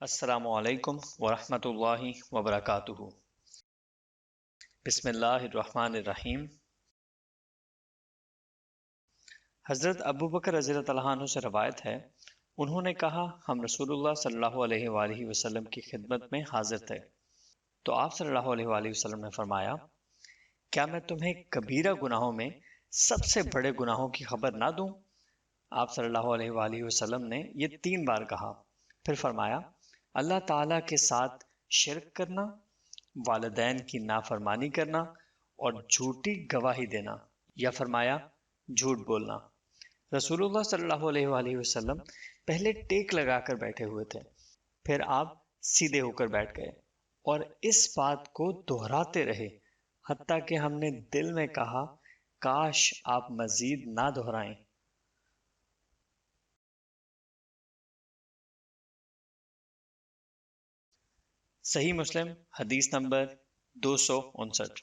السلام علیکم ورحمۃ اللہ وبرکاتہ۔ بسم اللہ الرحمن الرحیم۔ حضرت ابو بکر رضی اللہ عنہ سے روایت ہے، انہوں نے کہا ہم رسول اللہ صلی اللہ علیہ وآلہ وسلم کی خدمت میں حاضر تھے تو آپ صلی اللہ علیہ وآلہ وسلم نے فرمایا، کیا میں تمہیں کبیرہ گناہوں میں سب سے بڑے گناہوں کی خبر نہ دوں؟ آپ صلی اللہ علیہ وآلہ وسلم نے یہ 3 بار کہا، پھر فرمایا، اللہ تعالیٰ کے ساتھ شرک کرنا، والدین کی نافرمانی کرنا اور جھوٹی گواہی دینا، یا فرمایا جھوٹ بولنا۔ رسول اللہ صلی اللہ علیہ وآلہ وسلم پہلے ٹیک لگا کر بیٹھے ہوئے تھے، پھر آپ سیدھے ہو کر بیٹھ گئے اور اس بات کو دہراتے رہے حتیٰ کہ ہم نے دل میں کہا کاش آپ مزید نہ دہرائیں۔ صحیح مسلم حدیث نمبر 259۔